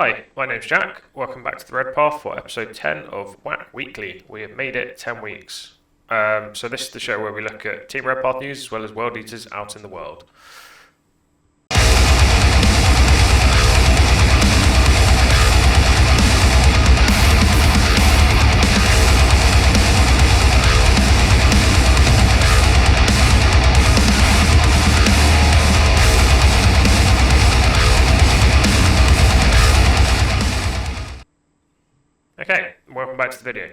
Hi, my name's Jack. Welcome back to the Red Path for episode 10 of WAAC Weekly. We have made it 10 weeks. So this is the show where we look at Team Red Path news as well as World Eaters out in the world. Okay, welcome back to the video.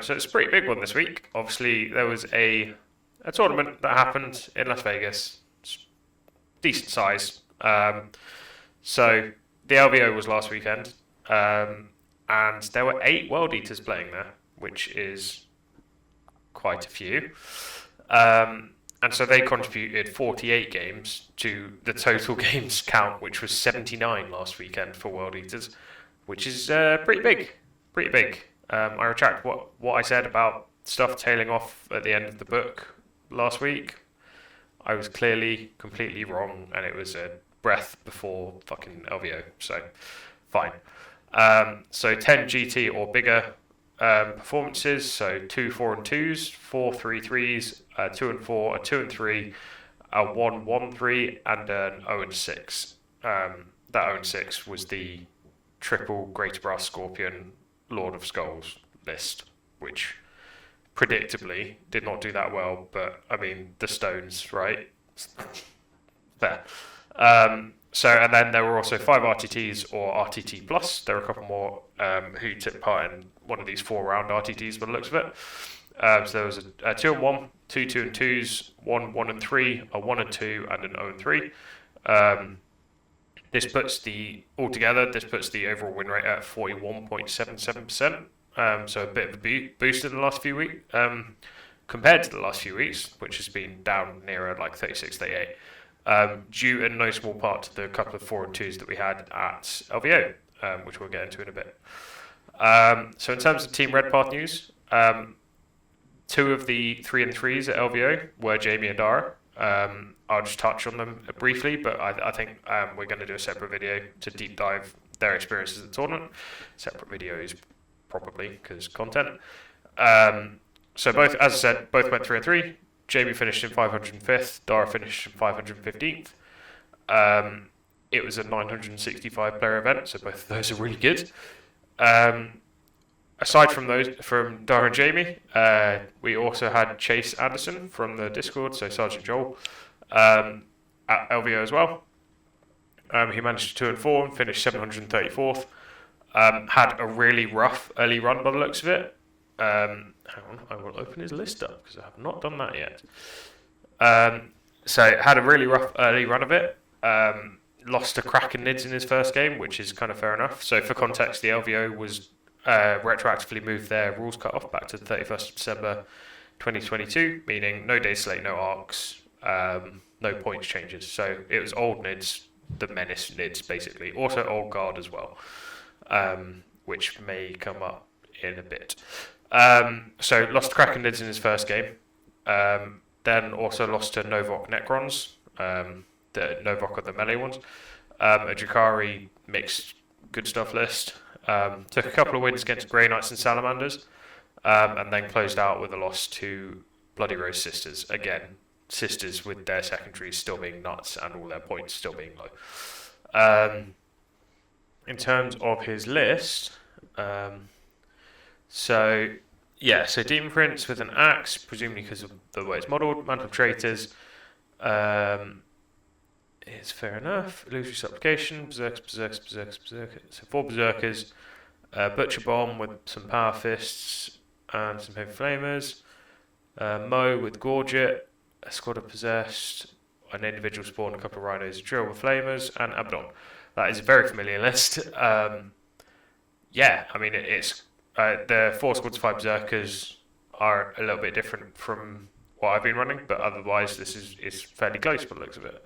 So it's a pretty big one this week. Obviously, there was a tournament that happened in Las Vegas. It's decent size. So the LVO was last weekend, and there were 8 World Eaters playing there, which is quite a few. And so they contributed 48 games to the total games count, which was 79 last weekend for World Eaters, which is pretty big. Pretty big. I retract what I said about stuff tailing off at the end of the book last week. I was clearly completely wrong, and it was a breath before fucking LVO, so fine. So 10 GT or bigger performances, so 2 4 and 2s, 4 3 3s, 2 and 4, a 2 and 3, a 1 1 3, and an 0 and 6. That 0 and 6 was the triple Greater Brass Scorpion Lord of Skulls list, which predictably did not do that well, but I mean, the stones, right? Fair. So, and then there were also 5 RTTs or RTT plus. There were a couple more who took part in one of these 4-round RTTs by the looks of it. So there was a 2 and 1, 2 2 and 2s, 1 1 and 3, a 1 and 2, and an 0 and 3. This puts the overall win rate at 41.77%. So a bit of a boost in the last few weeks, compared to the last few weeks, which has been down nearer like 36, 38, due in no small part to the couple of 4 and 2s that we had at LVO, which we'll get into in a bit. So in terms of Team Red Path news, 2 of the 3 and 3s at LVO were Jamie and Dara. I'll just touch on them briefly, but I think we're going to do a separate video to deep dive their experiences at the tournament. Separate videos, probably, because content. So both, as I said, both went 3 and 3. Jamie finished in 505th, Dara finished in 515th. It was a 965 player event, so both of those are really good. Aside from those, from Dara and Jamie, we also had Chase Anderson from the Discord, so Sergeant Joel, at LVO as well. He managed 2 and 4 and finished 734th. Had a really rough early run by the looks of it. Hang on, I will open his list up because I have not done that yet. So had a really rough early run of it. Lost to Kraken Nids in his first game, which is kind of fair enough. So for context, the LVO was retroactively moved their rules cut-off back to the 31st of December 2022, meaning no day slate, no arcs, no points changes. So it was old Nids, the Menace Nids, basically. Also old Guard as well, which may come up in a bit. So lost to Kraken Nids in his first game. Then also lost to Novok Necrons, the Novok are the melee ones. A Drakari mixed good stuff list. Took a couple of wins against Grey Knights and Salamanders, and then closed out with a loss to Bloody Rose Sisters. Again, Sisters with their secondaries still being nuts and all their points still being low. In terms of his list, so Demon Prince with an axe, presumably because of the way it's modelled. Mantle of Traitors is fair enough. Illusory Supplication, Berserkers. So 4 Berserkers, Butcher Bomb with some Power Fists and some Heavy Flamers. Mo with Gorget, a Squad of Possessed, an individual spawn, a couple of Rhinos, a trio with Flamers, and Abaddon. That is a very familiar list. I mean, it's the 4 squads of 5 Berserkers are a little bit different from what I've been running, but otherwise this is fairly close by the looks of it.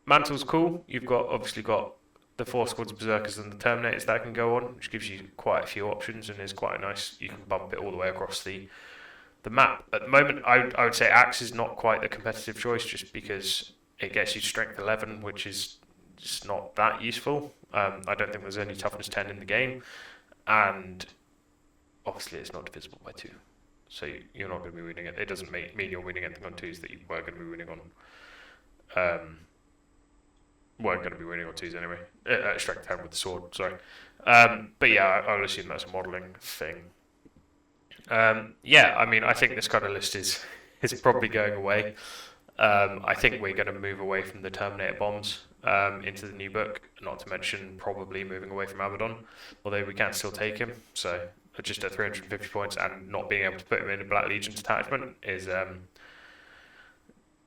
Mantle's cool. You've obviously got the 4 squads of Berserkers and the Terminators that can go on, which gives you quite a few options and is quite nice. You can bump it all the way across the map. At the moment, I would say Axe is not quite the competitive choice just because it gets you strength 11, which is just not that useful. I don't think there's any toughness 10 in the game, and obviously it's not divisible by 2. So you're not going to be winning it. It doesn't mean you're winning anything on 2s that you weren't going to be winning on. Weren't going to be winning on 2s anyway. Strength 10 with the sword, sorry. But yeah, I'll assume that's a modelling thing. Yeah, I mean, I think this kind of list is probably going away. I think we're going to move away from the Terminator bombs into the new book, not to mention probably moving away from Abaddon, although we can still take him. So just at 350 points and not being able to put him in a Black Legion's attachment is,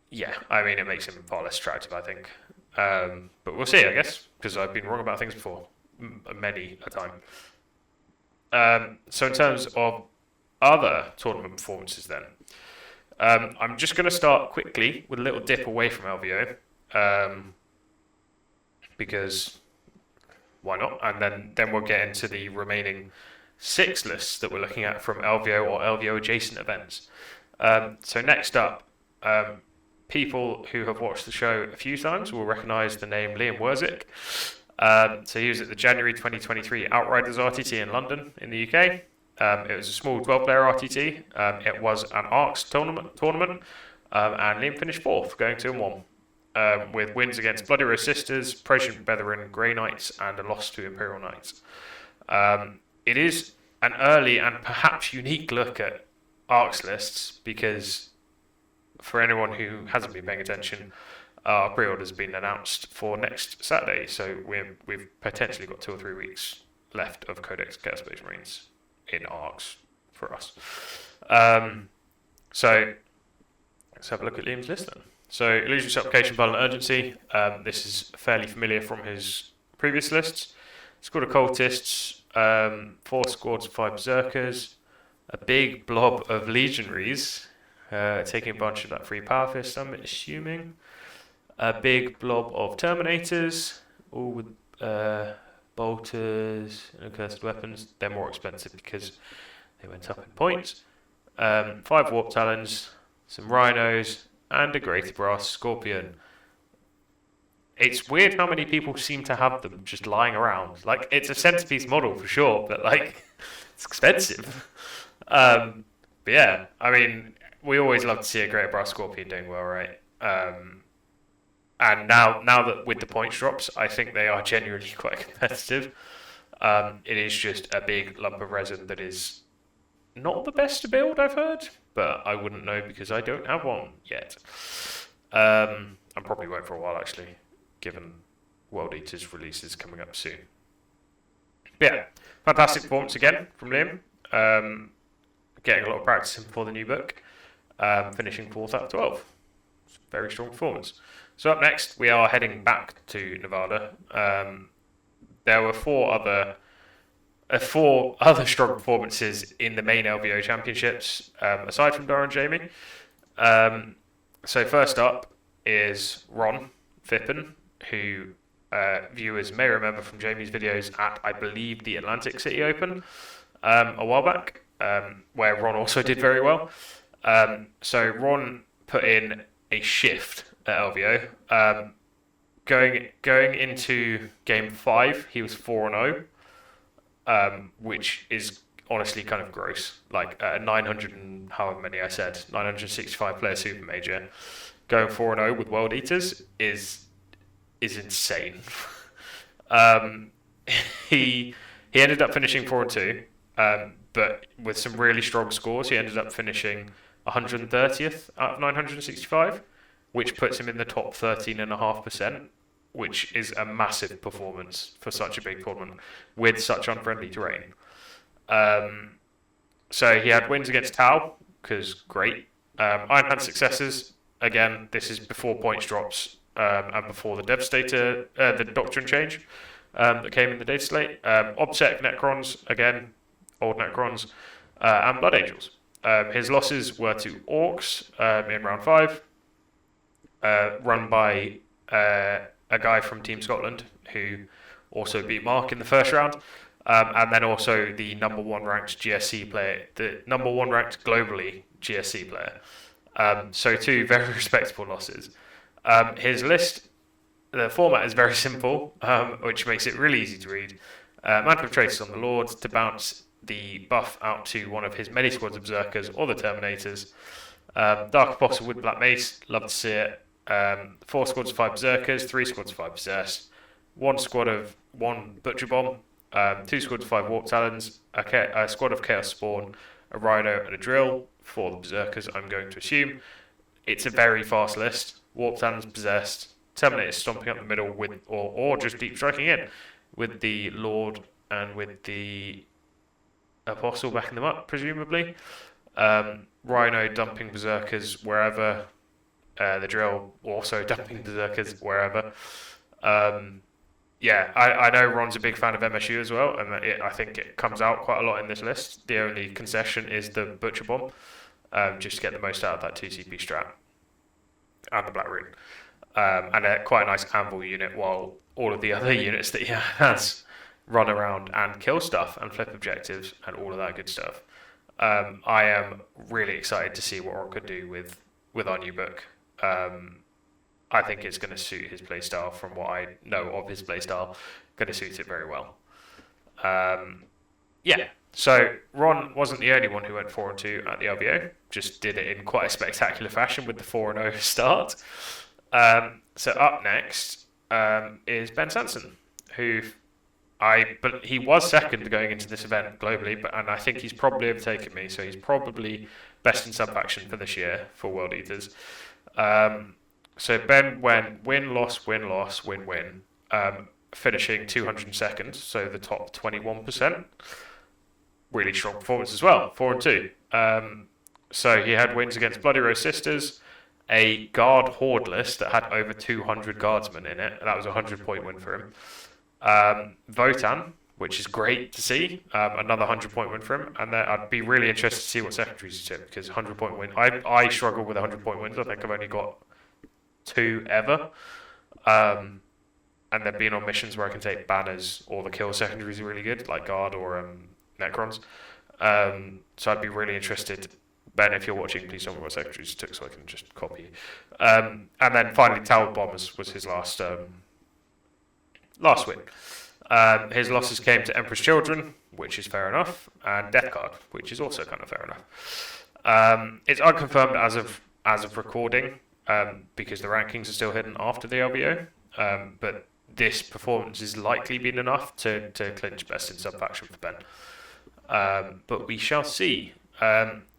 yeah, I mean, it makes him far less attractive, I think. But we'll see, I guess, because I've been wrong about things before, many a time. So in terms of other tournament performances then, I'm just going to start quickly with a little dip away from LVO, because why not? And then we'll get into the remaining 6 lists that we're looking at from LVO or LVO adjacent events. So next up, people who have watched the show a few times will recognise the name Liam Worswick. So he was at the January 2023 Outriders RTT in London in the UK. It was a small 12-player RTT. It was an ARCS tournament, and Liam finished 4th, going 2-1, with wins against Bloody Rose Sisters, Praescient Brethren, Grey Knights, and a loss to Imperial Knights. It is an early and perhaps unique look at ARCS lists, because for anyone who hasn't been paying attention, our pre-order has been announced for next Saturday, so we've potentially got 2 or 3 weeks left of Codex Chaos Space Marines in ARCS for us. So let's have a look at Liam's list then. So Illusion Supplication, Violent Urgency. This is fairly familiar from his previous lists. Squad of Cultists, 4 squads of 5 Berserkers, a big blob of Legionaries, taking a bunch of that free power fist, I'm assuming. A big blob of Terminators, all with bolters and accursed weapons. They're more expensive because they went up in points. 5 Warp Talons, some Rhinos, and a Greater Brass Scorpion. It's weird how many people seem to have them just lying around. Like, it's a centerpiece model for sure, but like, it's expensive. But yeah, I mean, we always love to see a Greater Brass Scorpion doing well, right? And now that with the points drops, I think they are genuinely quite competitive. It is just a big lump of resin that is not the best to build, I've heard, but I wouldn't know because I don't have one yet. I probably won't for a while, actually, given World Eater's release is coming up soon. But yeah, fantastic performance again from Liam. Getting a lot of practice in for the new book. Finishing 4th out of 12. Very strong performance. So up next, we are heading back to Nevada. There were 4 other strong performances in the main LVO championships, aside from Dara and Jamie. So first up is Ron Phippen, who viewers may remember from Jamie's videos at, I believe, the Atlantic City Open a while back, where Ron also did very well. So Ron put in a shift at LVO. Going into game 5, he was 4-0, which is honestly kind of gross. Like 900 and however many I said, 965 player super major, going 4-0 with World Eaters is insane. He ended up finishing 4-2, but with some really strong scores, he ended up finishing 130th out of 965, which puts him in the top 13.5%, which is a massive performance for such a big tournament with such unfriendly terrain. So he had wins against Tau, because great. Iron Hand successes, again, this is before points drops and before the Devastator, the Doctrine change that came in the data slate. Obsec Necrons, again, old Necrons, and Blood Angels. His losses were to Orcs in round 5, run by a guy from Team Scotland who also beat Mark in the first round, and then also the number 1 ranked GSC player, the number 1 ranked globally GSC player. So 2 very respectable losses. His list the format is very simple, which makes it really easy to read. Mantle of Traitors on the Lord to bounce the buff out to one of his many squads of Berserkers or the Terminators. Dark Apostle with Black Mace, love to see it. 4 squads of 5 Berserkers, 3 squads of 5 Possessed, 1 squad of 1 Butcher Bomb, 2 squads of 5 Warp Talons, a squad of Chaos Spawn, a Rhino and a Drill for the Berserkers, I'm going to assume. It's a very fast list. Warp Talons Possessed, Terminators stomping up the middle with, or just deep striking in with the Lord and with the Apostle backing them up, presumably. Rhino dumping Berserkers wherever. The Drill also dumping Berserkers wherever. I know Ron's a big fan of MSU as well, and I think it comes out quite a lot in this list. The only concession is the Butcher Bomb, just to get the most out of that 2 CP strat and the Black Rune. And quite a nice Anvil unit, while all of the other units that he has run around and kill stuff and flip objectives and all of that good stuff. I am really excited to see what Ron could do with our new book. I think it's going to suit his playstyle. From what I know of his playstyle, going to suit it very well. So Ron wasn't the only one who went 4-2 at the LVO. Just did it in quite a spectacular fashion with the 4-0 start. So up next is Ben Sanson, who he was second going into this event globally, and I think he's probably overtaken me. So he's probably best in sub-faction for this year for World Eaters. So Ben went win, loss, win, loss, win, win, finishing 202nd, so the top 21%. Really strong performance as well, 4-2. So he had wins against Bloody Rose Sisters, a guard horde list that had over 200 guardsmen in it. That was a 100-point win for him. Votan, which is great to see, another 100-point win for him. And then I'd be really interested to see what secondaries he's in, because 100-point win. I struggle with 100-point wins. I think I've only got 2 ever. And they've been on missions where I can take banners, or the kill secondaries are really good, like guard or Necrons. So I'd be really interested. Ben, if you're watching, please tell me what secondaries you took so I can just copy you. And then finally, Tower Bombers was his last win. His losses came to Emperor's Children, which is fair enough, and Death Guard, which is also kind of fair enough. It's unconfirmed as of recording, because the rankings are still hidden after the LVO. But this performance is likely been enough to clinch best in sub-faction for Ben. But we shall see.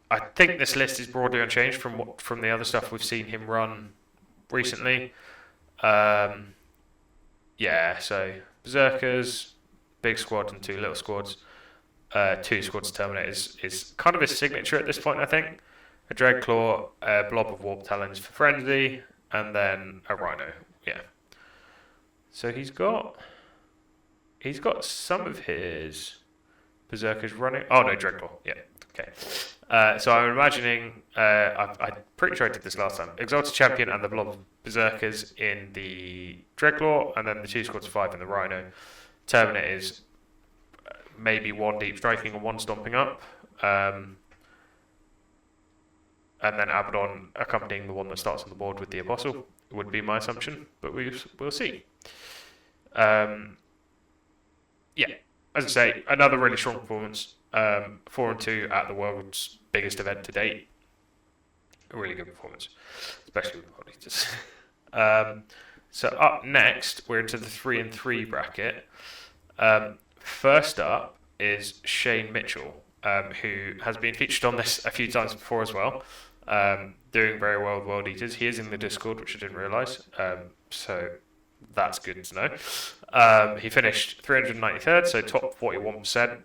I think this list is broadly unchanged from the other stuff we've seen him run recently. So Berserkers, big squad and 2 little squads. 2 squads of Terminators is kind of his signature at this point, I think. A Dreadclaw, a blob of Warp Talons for Frenzy, and then a Rhino. Yeah. So he's got some of his Berserkers running. Oh no, Dreadclaw. Yeah. Okay. So I'm imagining. I'm pretty sure I did this last time. Exalted Champion and the blob of Berserkers in the Dreadclaw, and then the 2 squads of 5 in the Rhino. Terminators, maybe 1 deep striking and 1 stomping up. And then Abaddon accompanying the one that starts on the board with the Apostle would be my assumption, but we'll see. As I say, another really strong performance. 4-2 at the world's biggest event to date. A really good performance, especially with World Eaters. So up next, we're into the 3-3 bracket. First up is Shayne Mitchell, who has been featured on this a few times before as well. Doing very well with World Eaters. He is in the Discord, which I didn't realise. So that's good to know. He finished 393rd, so top 41%.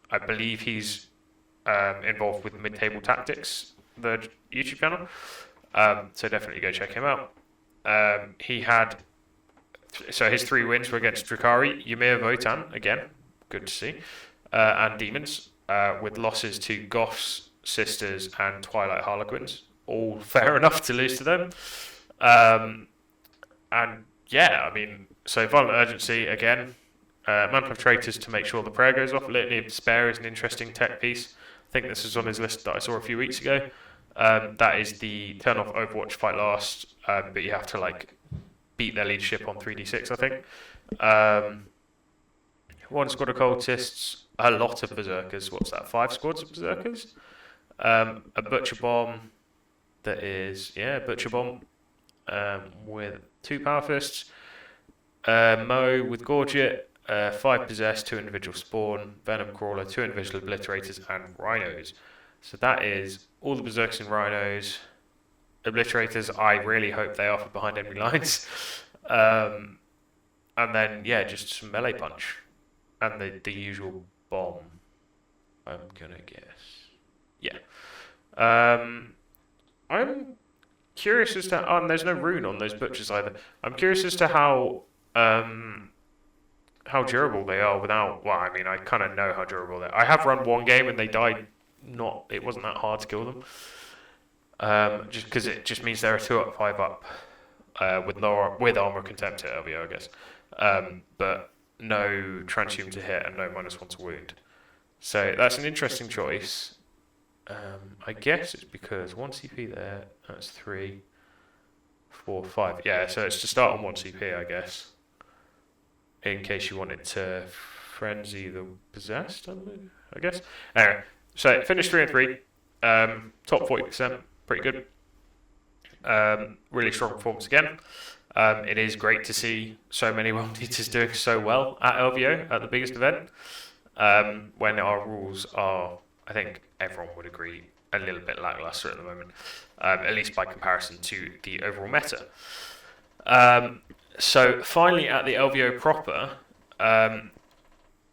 I believe he's involved with Mid-Table Tactics, the YouTube channel. So definitely go check him out. His 3 wins were against Drukhari, Ymir Votan, again, good to see, and Demons, with losses to Goths, Sisters, and Twilight Harlequins. All fair enough to lose to them. So Violent Urgency, again, Mantle of Traitors to make sure the prayer goes off. Litany of Despair is an interesting tech piece. I think this was on his list that I saw a few weeks ago. That is the turn off Overwatch fight last, but you have to beat their leadership on 3d6, I think. One squad of cultists, a lot of berserkers. What's that? 5 squads of berserkers. A butcher bomb. That is butcher bomb with 2 power fists. Mo with gorget. 5 possessed, 2 individual spawn, venom crawler, 2 individual obliterators, and rhinos. So that is all the berserkers and rhinos. Obliterators, I really hope they are for behind enemy lines. And then just some melee punch and the usual bomb. I'm gonna guess. I'm curious as to and there's no rune on those butchers either. I'm curious as to how durable they are without. Well, I mean, I kind of know how durable they are. I have run one game and they died. It wasn't that hard to kill them. Just because it just means they're a 2-up, 5-up with armor contempt at LVO, I guess. But no transhume to hit and no -1 to wound. So that's an interesting choice. I guess it's because 1 CP there. That's 3, 4, 5. Yeah, so it's to start on 1 CP, I guess. In case you wanted to frenzy the possessed, I guess. Anyway, so finished 3 and 3. Top 40%, pretty good. Really strong performance again. It is great to see so many World Eaters doing so well at LVO at the biggest event. When our rules are, I think everyone would agree, a little bit lackluster at the moment, at least by comparison to the overall meta. So finally at the LVO proper,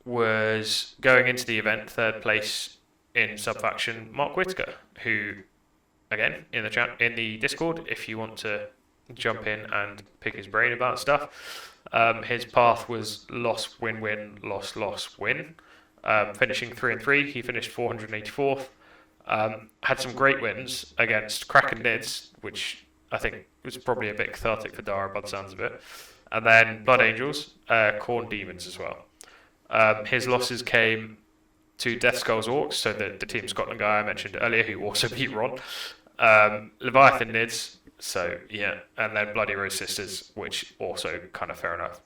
was going into the event 3rd place in sub-faction Mark Whittaker, who, again, in the chat, in the Discord, if you want to jump in and pick his brain about stuff, his path was loss, win, win, loss, loss, win. Finishing 3 and 3, he finished 484th. Had some great wins against Kraken Nids, which I think was probably a bit cathartic for Dara by the sounds of it. And then Blood Angels, Khorne Demons as well. His losses came to Death Skulls Orcs, so the Team Scotland guy I mentioned earlier, who also beat Ron. Leviathan Nids, so yeah, and then Bloody Rose Sisters, which also kind of fair enough.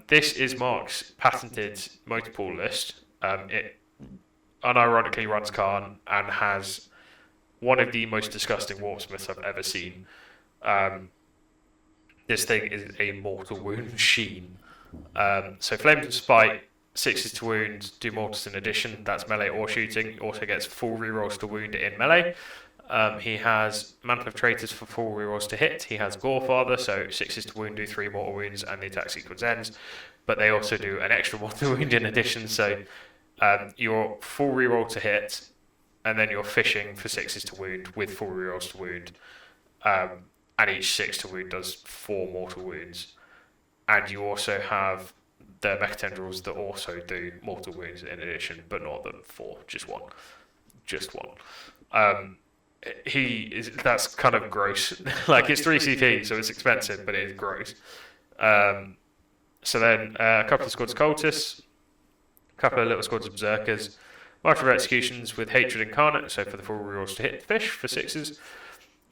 This is Mark's patented multiple list. It unironically runs Khorne and has one of the most disgusting Warpsmiths I've ever seen. This thing is a mortal wound machine. So Flames and Spite, 6s to wound, do mortals in addition. That's melee or shooting. He also gets full rerolls to wound in melee. He has Mantle of Traitors for full rerolls to hit. He has Gorefather, so 6s to wound, do 3 mortal wounds, and the attack sequence ends. But they also do an extra mortal wound in addition, so you're full reroll to hit, and then you're fishing for 6s to wound with full rerolls to wound. And each 6 to wound does 4 mortal wounds. And you also have the Mecha Tendrils that also do mortal wounds in addition, but not the 4, just one. Just one. That's kind of gross. Like, it's 3 CP, so it's expensive, but it is gross. So then a couple of squads of cultists, a couple of little squads of berserkers, March of Executions with Hatred Incarnate, so for the full rerolls to hit fish for 6s.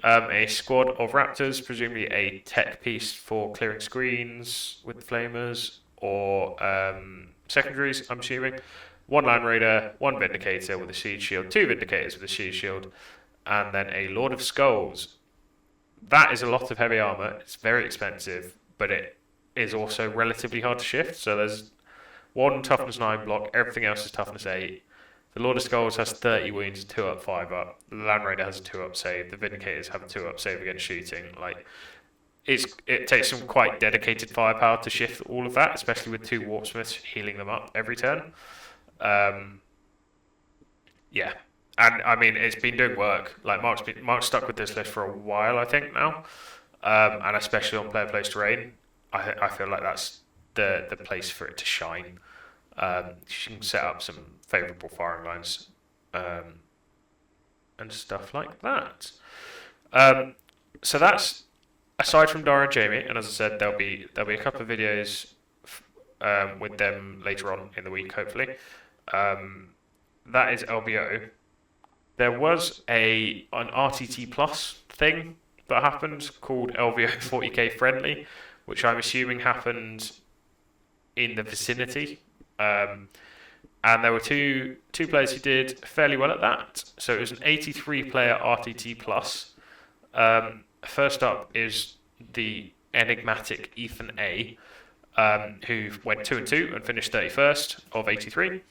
A squad of raptors, presumably a tech piece for clearing screens with the flamers, or secondaries, I'm assuming. 1 Land Raider, 1 Vindicator with a Siege Shield, 2 Vindicators with a Siege Shield, and then a Lord of Skulls. That is a lot of heavy armor. It's very expensive, but it is also relatively hard to shift. So there's 1 toughness 9 block, everything else is toughness 8. The Lord of Skulls has 30 wounds, 2-up, 5-up. The Land Raider has a 2-up save. The Vindicators have a 2-up save against shooting. Like, it takes some quite dedicated firepower to shift all of that, especially with 2 Warpsmiths healing them up every turn. Yeah, and I mean, it's been doing work. Like, Mark's stuck with this list for a while, I think now, and especially on player place terrain, I feel like that's the place for it to shine. You can set up some favourable firing lines and stuff like that. So that's aside from Dara and Jamie, and as I said, there'll be a couple of videos with them later on in the week, hopefully. That is LVO. There was an RTT Plus thing that happened called LVO 40k Friendly, which I'm assuming happened in the vicinity. And there were two players who did fairly well at that. So it was an 83 player RTT plus. First up is the enigmatic Ethan A, who went 2-2 and finished 31st of 83,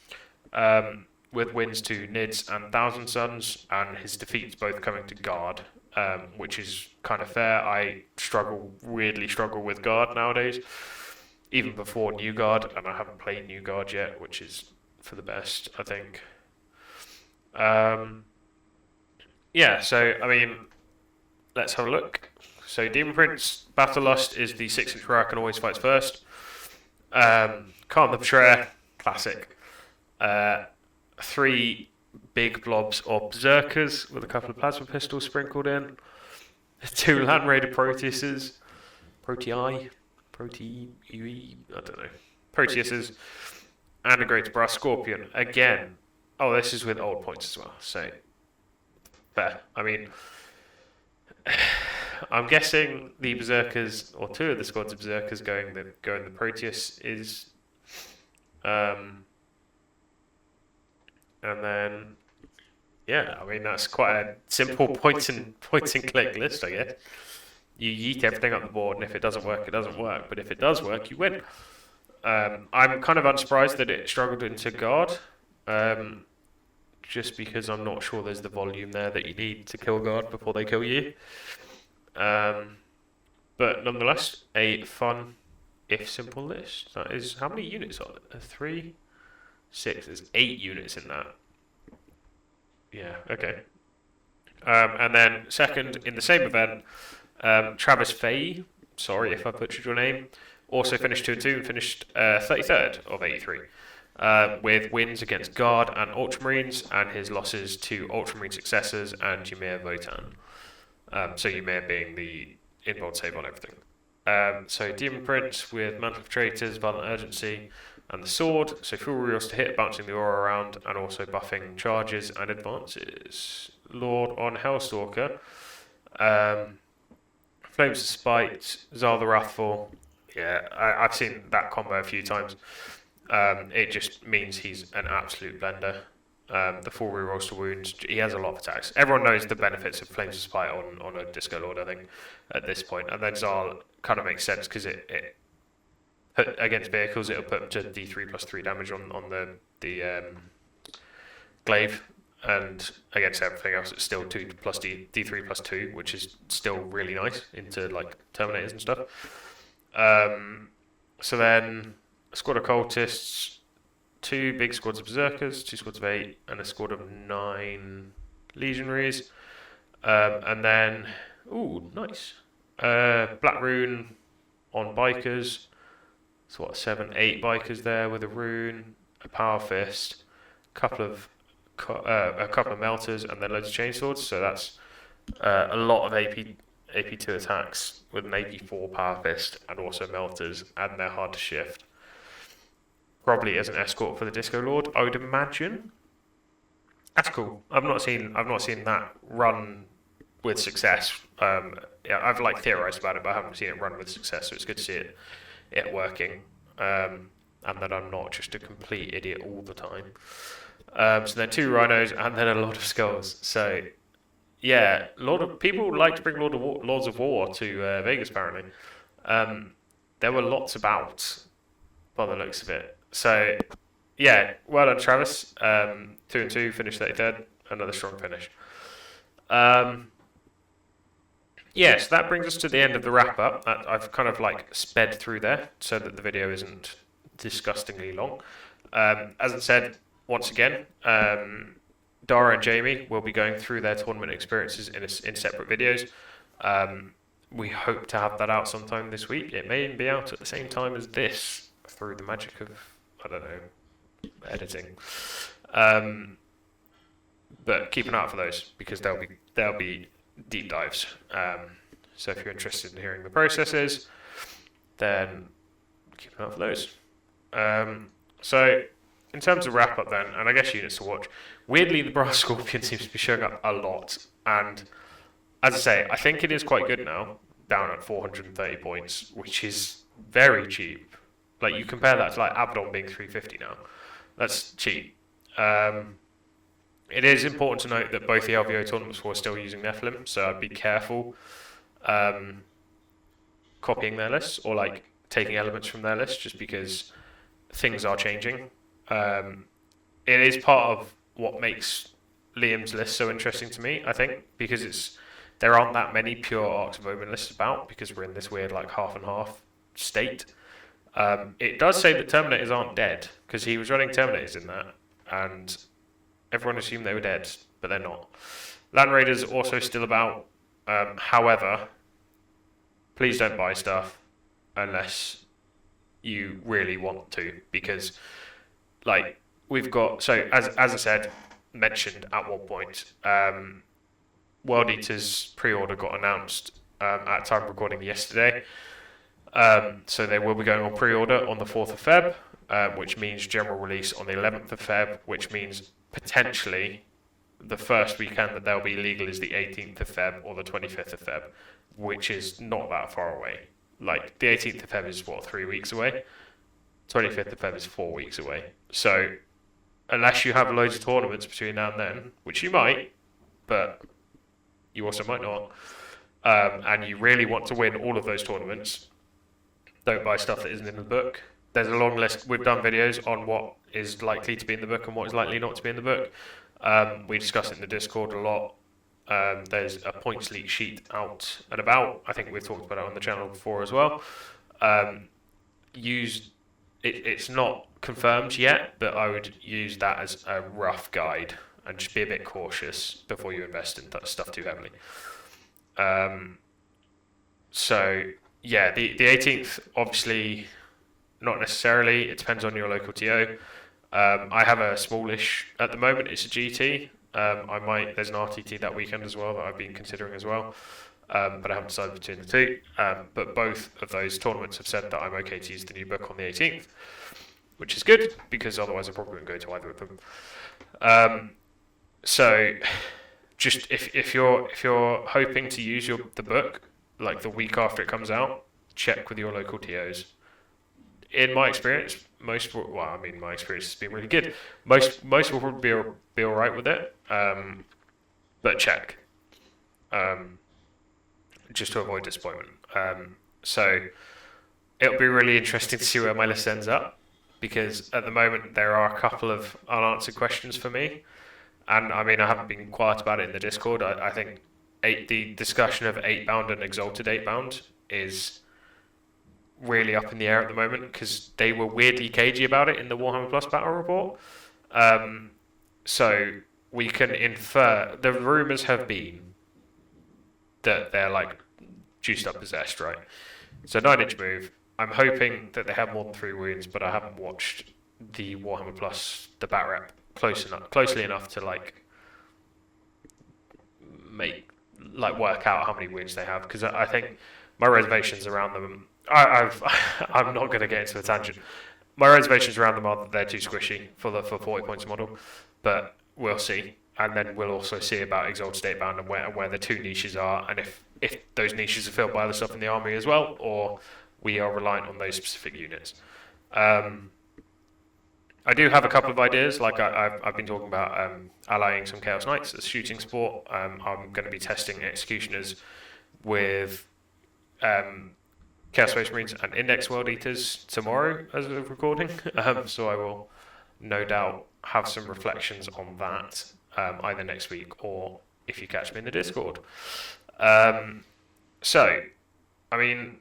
with wins to Nids and Thousand Suns, and his defeats both coming to Guard, which is kind of fair. I weirdly struggle with Guard nowadays, even before New Guard, and I haven't played New Guard yet, which is for the best, I think. Yeah, so, I mean, let's have a look. So, Demon Prince, Battle Lust is the 6-inch rare, can always fights first. Calm the Betrayer, classic. 3 big blobs of Berserkers with a couple of Plasma Pistols sprinkled in. 2 Land Raider Proteuses. I don't know. Proteuses. And a Great Brass Scorpion. Again, this is with old points as well, so fair. I mean, I'm guessing the Berserkers, or 2 of the squads of Berserkers going the Proteus is, and then, yeah, I mean, that's quite a simple point and click list, I guess. You yeet everything up the board, and if it doesn't work, it doesn't work. But if it does work, you win. I'm kind of unsurprised that it struggled into Guard, just because I'm not sure there's the volume there that you need to kill Guard before they kill you. But nonetheless, a fun, if simple list. That is, how many units are there? 3, 6, there's 8 units in that. Yeah, okay. And then second, in the same event, Travis Fahy, sorry if I butchered your name, also finished 2-2 and finished 33rd of 83, with wins against Guard and Ultramarines, and his losses to Ultramarine successors and Ymir Votan. So Ymir being the inbound save on everything. So Demon Prince with Mantle of Traitors, Violent Urgency, and the Sword. So full reels to hit, bouncing the aura around, and also buffing charges and advances. Lord on Hellstalker. Flames of Spite, Zal the Wrathful. Yeah, I've seen that combo a few times. It just means he's an absolute blender. The full rerolls to wounds. He has a lot of attacks. Everyone knows the benefits of Flames of Spite on a Disco Lord, I think, at this point. And then Zal kind of makes sense because it against vehicles, it'll put to D3 plus 3 damage on the glaive. And against everything else, it's still 2 plus D3 plus 2, which is still really nice into like Terminators and stuff. So then a squad of cultists, 2 big squads of berserkers, 2 squads of 8, and a squad of 9 legionaries. And then, ooh, nice. Black Rune on bikers. So what, 7, 8 bikers there with a rune, a power fist, a couple of melters, and then loads of chainswords. So that's a lot of AP2 attacks with an AP4 power fist and also melters, and they're hard to shift. Probably as an escort for the Disco Lord, I would imagine. That's cool. I've not seen that run with success. Yeah, I've like theorized about it, but I haven't seen it run with success. So it's good to see it working, and that I'm not just a complete idiot all the time. So then 2 rhinos and then a lot of skulls. So yeah, a lot of people like to bring Lords of War to Vegas apparently. There were lots about by the looks of it. So yeah, well done Travis. 2-2, finished 33rd, another strong finish. Yeah, so that brings us to the end of the wrap up. I've kind of like sped through there so that the video isn't disgustingly long. As I said, once again, Dara and Jamie will be going through their tournament experiences in separate videos. We hope to have that out sometime this week. It may even be out at the same time as this through the magic of, I don't know, editing. But keep an eye out for those because they'll be deep dives. So if you're interested in hearing the processes, then keep an eye out for those. So in terms of wrap up then, and I guess units to watch, weirdly the Brass Scorpion seems to be showing up a lot, and as I say, I think it is quite good now, down at 430 points, which is very cheap. Like, you compare that to like Abaddon being 350 now. That's cheap. It is important to note that both the LVO tournaments were still using Nephilim, so I'd be careful copying their lists or like taking elements from their list, just because things are changing. It is part of what makes Liam's list so interesting to me, I think, because there aren't that many pure Arcs of Omen lists about, because we're in this weird like half and half state. It does say that Terminators aren't dead, because he was running Terminators in that, and everyone assumed they were dead, but they're not. Land Raiders are also still about. However, please don't buy stuff unless you really want to, because like we've got, so as I said, mentioned at one point, World Eaters pre-order got announced at time of recording yesterday. So they will be going on pre-order on the 4th of Feb, which means general release on the 11th of Feb, which means potentially the first weekend that they'll be legal is the 18th of Feb or the 25th of Feb, which is not that far away. Like, the 18th of Feb is, what, 3 weeks away? 25th of Feb is 4 weeks away. So, unless you have loads of tournaments between now and then, which you might, but you also might not, and you really want to win all of those tournaments, don't buy stuff that isn't in the book. There's a long list. We've done videos on what is likely to be in the book and what is likely not to be in the book. We discuss it in the Discord a lot. There's a points leak sheet out and about. I think we've talked about it on the channel before as well. It's not confirmed yet, but I would use that as a rough guide and just be a bit cautious before you invest in stuff too heavily. So yeah, the 18th, obviously not necessarily. It depends on your local TO. I have a smallish at the moment. It's a GT. There's an RTT that weekend as well that I've been considering as well, but I haven't decided between the two. But both of those tournaments have said that I'm okay to use the new book on the 18th, which is good, because otherwise I probably wouldn't go to either of them. So, just if you're hoping to use the book like the week after it comes out, check with your local TOs. In my experience, my experience has been really good. Most will probably be all right with it, but check, just to avoid disappointment. So it'll be really interesting to see where my list ends up, because at the moment there are a couple of unanswered questions for me, and I mean I haven't been quiet about it in the Discord. I think the discussion of 8-bound and Exalted 8-bound is really up in the air at the moment, because they were weirdly cagey about it in the Warhammer Plus Battle Report. So we can infer, the rumours have been that they're like juiced up possessed, right? So 9-inch move. I'm hoping that they have more than 3 wounds, but I haven't watched the Warhammer Plus, the Bat Rep, closely enough to work out how many wounds they have, because I think my reservations around them, I'm not going to get into a tangent. My reservations around them are that they're too squishy for 40 points model, but we'll see. And then we'll also see about Exalted 8-bound and where the 2 niches are, and if those niches are filled by other stuff in the army as well, or we are reliant on those specific units. I do have a couple of ideas. Like I've been talking about allying some Chaos Knights as shooting sport. I'm going to be testing Executioners with Chaos Space Marines and Index World Eaters tomorrow as of recording. So I will no doubt have some reflections on that either next week or if you catch me in the Discord. So, I mean,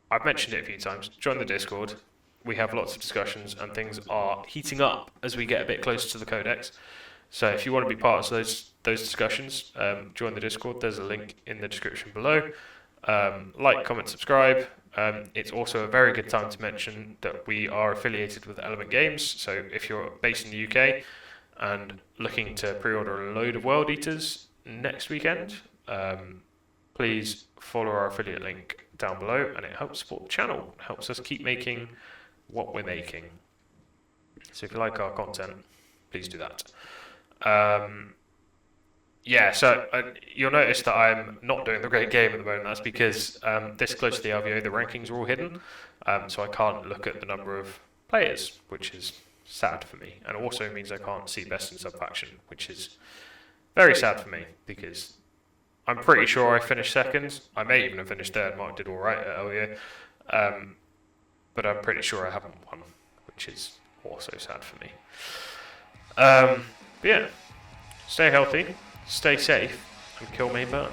I've mentioned it a few times. Join the Discord. We have lots of discussions and things are heating up as we get a bit closer to the Codex. So if you want to be part of those discussions, join the Discord. There's a link in the description below. Like, comment, subscribe. It's also a very good time to mention that we are affiliated with Element Games. So if you're based in the UK and looking to pre-order a load of World Eaters next weekend, please follow our affiliate link down below, and it helps support the channel. It helps us keep making what we're making. So if you like our content, please do that. Yeah, so you'll notice that I'm not doing the great game at the moment. That's because this close to the LVO, the rankings are all hidden, so I can't look at the number of players, which is sad for me, and also means I can't see best in sub-faction, which is very sad for me, because I'm pretty sure I finished second. I may even have finished third. Mark did all right at LVO, but I'm pretty sure I haven't won, which is also sad for me. But yeah, stay healthy, stay safe, and kill main burn.